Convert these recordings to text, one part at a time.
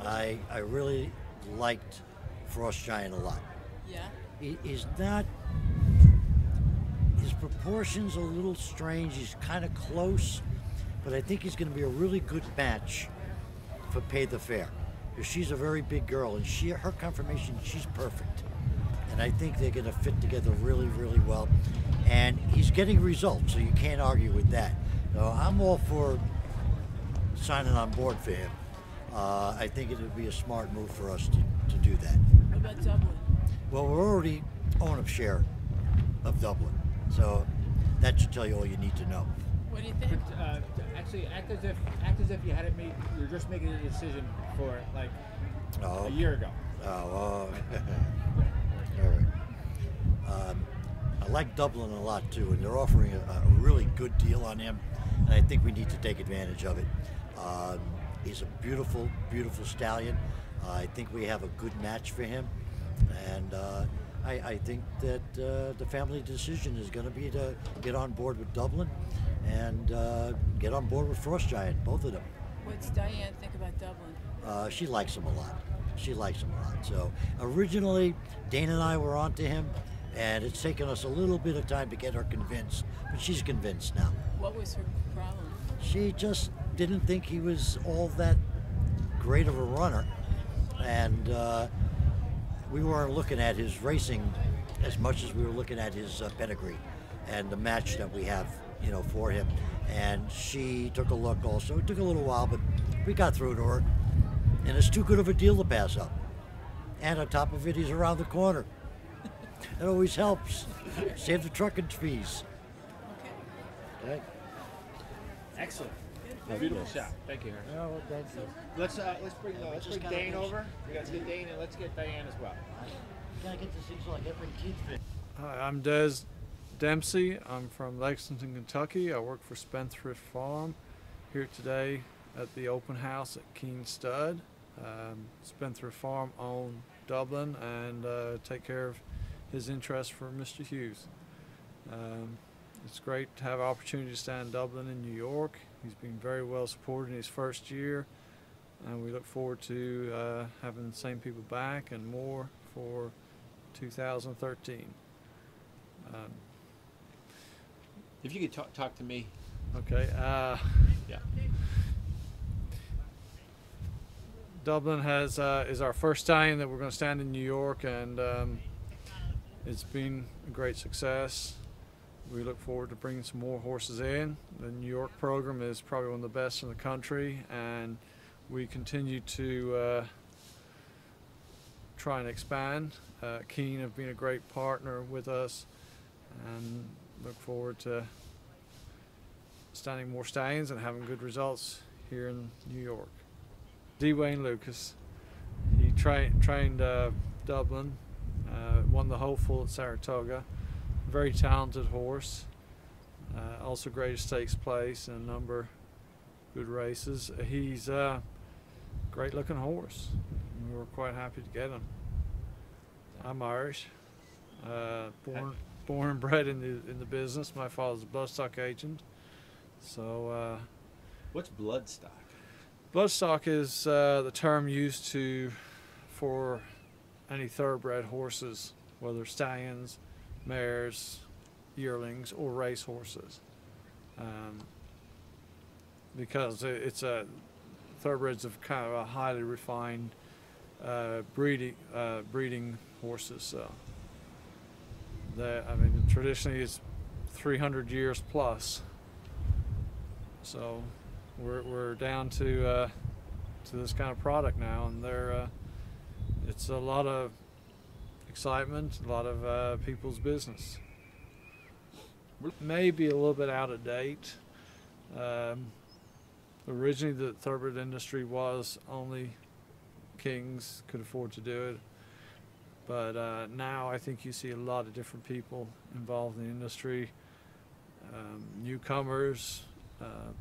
I really liked Frost Giant a lot. Yeah. He's not. His proportions are a little strange. He's kind of close, but I think he's going to be a really good match for Pay the Fair. Because she's a very big girl, and her conformation, she's perfect. And I think they're going to fit together really, really well. And he's getting results, so you can't argue with that. So I'm all for signing on board for him. I think it would be a smart move for us to do that. What about Dublin? Well, we're already own a share of Dublin, so that should tell you all you need to know. What do you think? Actually, act as if you had it made. You're just making a decision for like a year ago. All right. I like Dublin a lot too, and they're offering a really good deal on him, and I think we need to take advantage of it. He's a beautiful, beautiful stallion. I think we have a good match for him, and I think that the family decision is going to be to get on board with Dublin and get on board with Frost Giant, both of them. What's Diane think about Dublin? She likes him a lot. She likes him a lot. So originally, Dana and I were onto him, and it's taken us a little bit of time to get her convinced, but she's convinced now. What was her problem? She just didn't think he was all that great of a runner, and we weren't looking at his racing as much as we were looking at his pedigree and the match that we have, for him. And she took a look also. It took a little while, but we got through to her, and it's too good of a deal to pass up. And on top of it, he's around the corner. That always helps. Save the trucking fees. Okay. Excellent. Beautiful shot. Thank you, Harry. Oh, well, thank you. Let's bring Dane over. We got to get Dane, and let's get Diane as well. Can I get this thing so I get my teeth fit? Hi, I'm Des Dempsey. I'm from Lexington, Kentucky. I work for Spendthrift Farm. Here today at the open house at Keane Stud. Spendthrift Farm own Dublin and take care of his interest for Mr. Hughes. It's great to have an opportunity to stand in Dublin in New York. He's been very well supported in his first year, and we look forward to having the same people back and more for 2013. If you could talk to me. Okay. Yeah. Dublin is our first stallion that we're going to stand in New York, and it's been a great success. We look forward to bringing some more horses in. The New York program is probably one of the best in the country, and we continue to try and expand. Keane have been a great partner with us, and look forward to standing more stallions and having good results here in New York. D. Wayne Lucas, he trained Dublin, won the Hopeful at Saratoga. Very talented horse, also great stakes place in a number of good races. He's a great looking horse, and we were quite happy to get him. I'm Irish, born and bred in the business. My father's a bloodstock agent. So what's bloodstock? Bloodstock is the term used for any thoroughbred horses, whether stallions, mares, yearlings, or race horses, because it's thoroughbreds of kind of a highly refined breeding horses. So traditionally it's 300 years plus. So we're down to this kind of product now, and it's a lot of excitement, a lot of people's business. Maybe a little bit out of date. Originally the thoroughbred industry was only kings could afford to do it, but now I think you see a lot of different people involved in the industry, newcomers,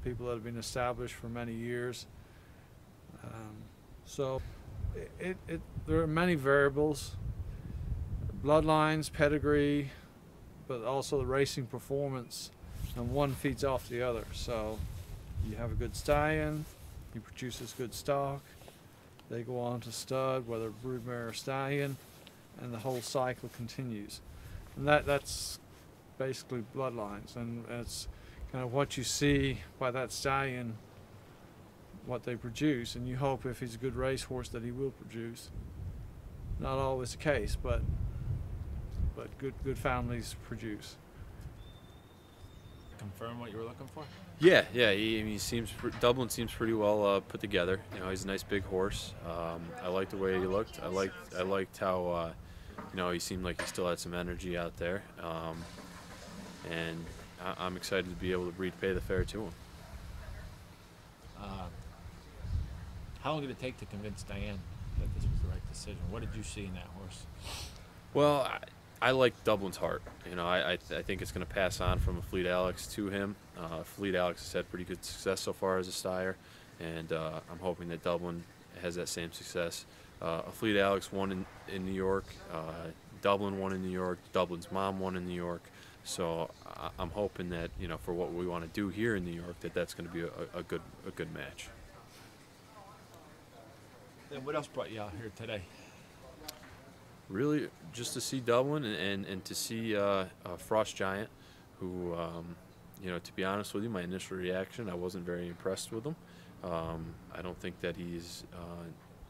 people that have been established for many years. So there are many variables. Bloodlines, pedigree, but also the racing performance, and one feeds off the other. So you have a good stallion, he produces good stock, they go on to stud, whether broodmare or stallion, and the whole cycle continues. And that's basically Bloodlines, and it's kind of what you see by that stallion, what they produce, and you hope if he's a good racehorse that he will produce. Not always the case, but good families produce. Confirm what you were looking for? Yeah. He seems Dublin seems pretty well put together. You know, he's a nice big horse. I liked the way he looked. I liked how you know, he seemed like he still had some energy out there. And I'm excited to be able to breed Pay the Fair to him. How long did it take to convince Diane that this was the right decision? What did you see in that horse? Well, I like Dublin's heart. You know, I think it's going to pass on from a Fleet Alex to him. Fleet Alex has had pretty good success so far as a sire, and I'm hoping that Dublin has that same success. A Fleet Alex won in New York. Dublin won in New York. Dublin's mom won in New York. So I'm hoping that, you know, for what we want to do here in New York, that's going to be a good match. And what else brought you out here today? Really, just to see Dublin and to see Frost Giant, who, you know, to be honest with you, my initial reaction, I wasn't very impressed with him. I don't think that he's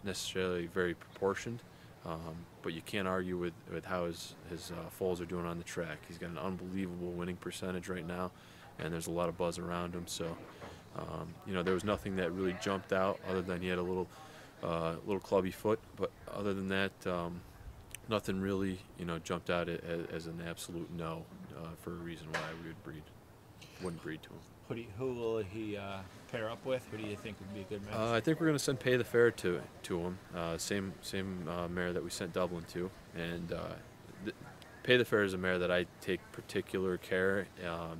necessarily very proportioned, but you can't argue with how his foals are doing on the track. He's got an unbelievable winning percentage right now, and there's a lot of buzz around him. So, you know, there was nothing that really jumped out other than he had a little clubby foot, but other than that, nothing really, you know, jumped out as an absolute no for a reason why we wouldn't breed to him. Who will he pair up with? Who do you think would be a good match? I think we're going to send Pay the Fair to him. Same mare that we sent Dublin to, and Pay the Fair is a mare that I take particular care,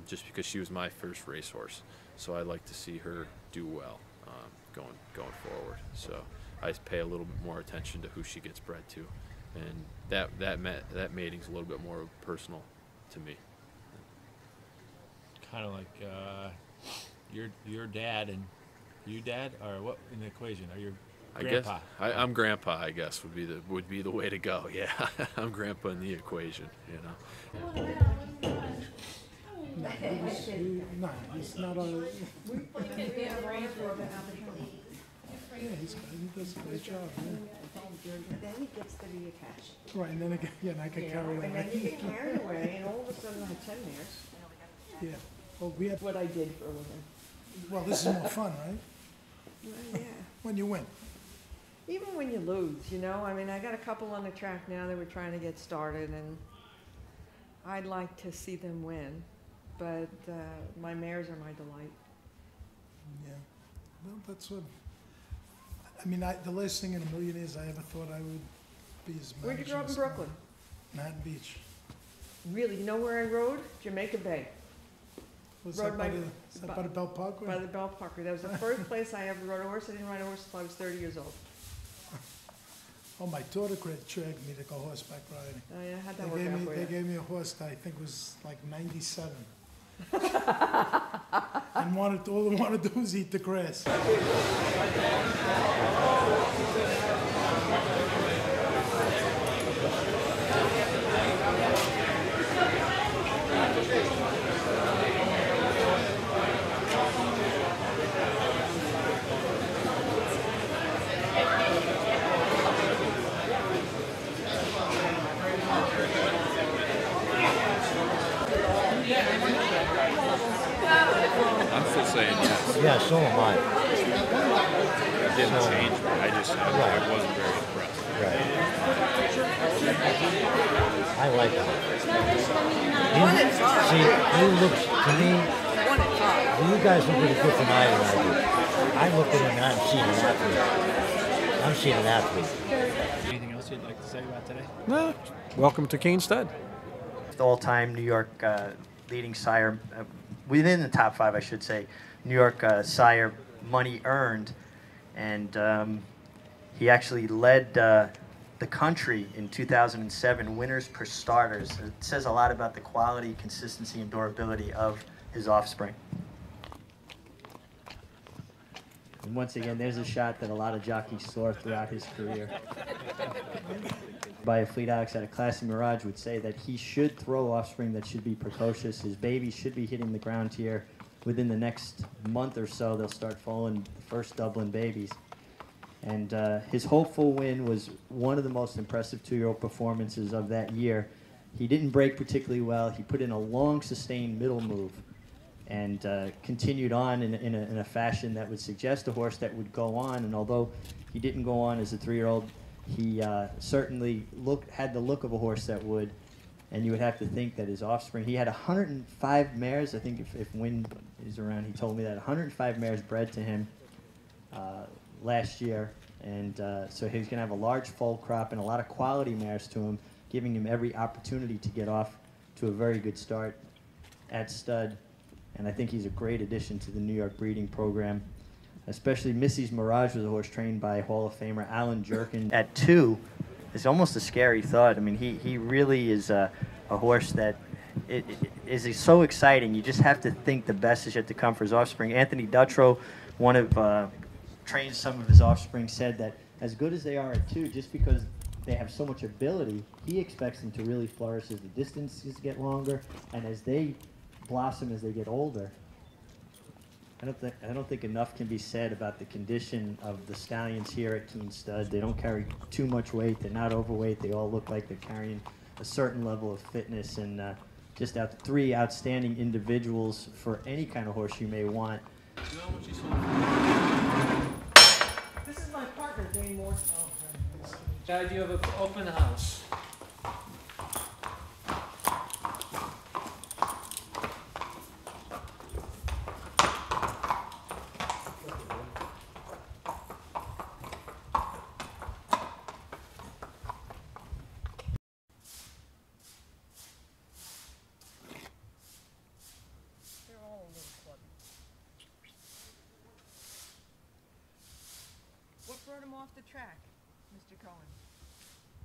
just because she was my first racehorse. So I like to see her do well going forward. So I pay a little bit more attention to who she gets bred to, and that mating's a little bit more personal to me. Kind of like your dad and you dad, or what in the equation? Are you grandpa? I guess I'm grandpa. I guess would be the way to go. Yeah, I'm grandpa in the equation. You know. No, he's not on. Yeah, he does a great job. Yeah. And then he gets to be attached. Right, and then again, yeah, and I get carried away. And then you get carried away, and all of a sudden I had 10 mares. Yeah. Well, we have. What I did for a living. Well, this is more fun, right? Well, yeah. When you win. Even when you lose, you know. I mean, I got a couple on the track now that we're trying to get started, and I'd like to see them win. But my mares are my delight. Yeah. Well, that's what. I mean, the last thing in a million years I ever thought I would be as manager. Where'd you grow up in Brooklyn? Manhattan Beach. Really? You know where I rode? Jamaica Bay. Was that by the Bell Parkway? By the Bell Parkway. That was the first place I ever rode a horse. I didn't ride a horse until I was 30 years old. Oh, my daughter dragged me to go horseback riding. Oh, yeah? How'd that work out for you? They gave me a horse that I think was like 97. And all they wanted to do was eat the grass. I'm still saying yes. Yeah, so am I. It didn't change me. I wasn't very impressed. Right. I like it. He looks, to me, you guys look at it different eye than I do. I look at him and I'm seeing an athlete. Anything else you'd like to say about today? No. Welcome to Keane Stud. The all-time New York leading sire, within the top 5, I should say, New York sire money earned, and he actually led the country in 2007 winners per starters. It says a lot about the quality, consistency, and durability of his offspring. And once again, there's a shot that a lot of jockeys saw throughout his career. By a Fleet Alex at a Classy Mirage would say that he should throw offspring that should be precocious. His babies should be hitting the ground here within the next month or so. They'll start foaling the first Dublin babies. And his hopeful win was one of the most impressive 2-year-old performances of that year. He didn't break particularly well. He put in a long, sustained middle move and continued on in a fashion that would suggest a horse that would go on. And although he didn't go on as a 3-year-old, he certainly had the look of a horse that would. And you would have to think that his offspring, he had 105 mares. I think if Wynn is around, he told me that 105 mares bred to him last year. And so he's going to have a large foal crop and a lot of quality mares to him, giving him every opportunity to get off to a very good start at stud. And I think he's a great addition to the New York breeding program. Especially Missy's Mirage was a horse trained by Hall of Famer Alan Jerkin. At 2, it's almost a scary thought. I mean, he really is a horse that is so exciting. You just have to think the best is yet to come for his offspring. Anthony Dutrow, trained some of his offspring, said that as good as they are at 2, just because they have so much ability, he expects them to really flourish as the distances get longer and as they blossom as they get older. I don't think enough can be said about the condition of the stallions here at Keane Stud. They don't carry too much weight. They're not overweight. They all look like they're carrying a certain level of fitness, and just 3 outstanding individuals for any kind of horse you may want. This is my partner, Jane Moore. The idea of an open house. What brought him off the track, Mr. Cohen?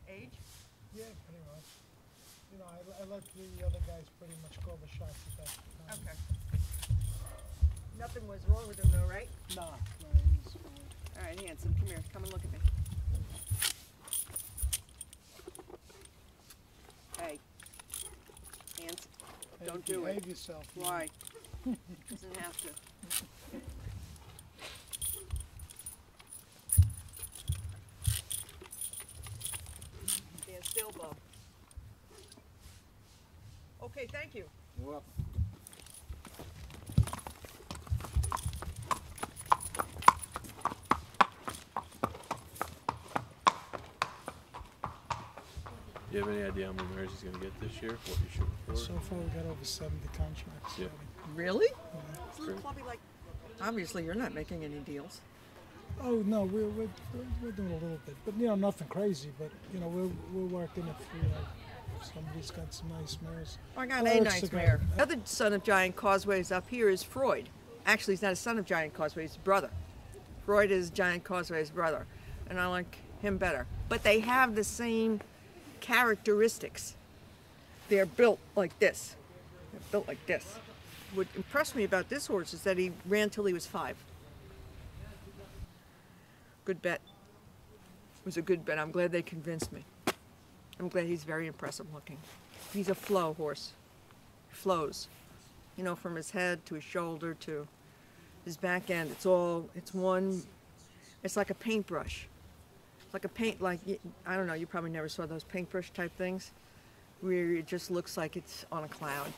Age? Yeah, pretty much. You know, I let the other guys pretty much call the shots at that time. Okay. Nothing was wrong with him though, right? Nah, he's All right, handsome, come here. Come and look at me. Hey. Handsome. Don't do it. Behave yourself. Why? Doesn't have to. Stand still, Bo. Okay, thank you. You're welcome. Do you have any idea how many mares he's going to get this year? What you're shooting for? So far, we got over 70 contracts. Yeah. Really? Yeah. It's a little clubby like. Obviously, you're not making any deals. Oh no, we're doing a little bit, but you know, nothing crazy. But you know, we're working it through. Somebody's got some nice mares. I got a nice mare. The other son of Giant Causeways up here is Freud. Actually, he's not a son of Giant Causeway, he's his brother. Freud is Giant Causeway's brother, and I like him better. But they have the same characteristics. They're built like this. They're built like this. What impressed me about this horse is that he ran till he was 5. Good bet. It was a good bet. I'm glad they convinced me. I'm glad he's very impressive looking. He's a flow horse. He flows. You know, from his head to his shoulder to his back end. It's like a paintbrush. It's like a I don't know, you probably never saw those paintbrush type things where it just looks like it's on a cloud.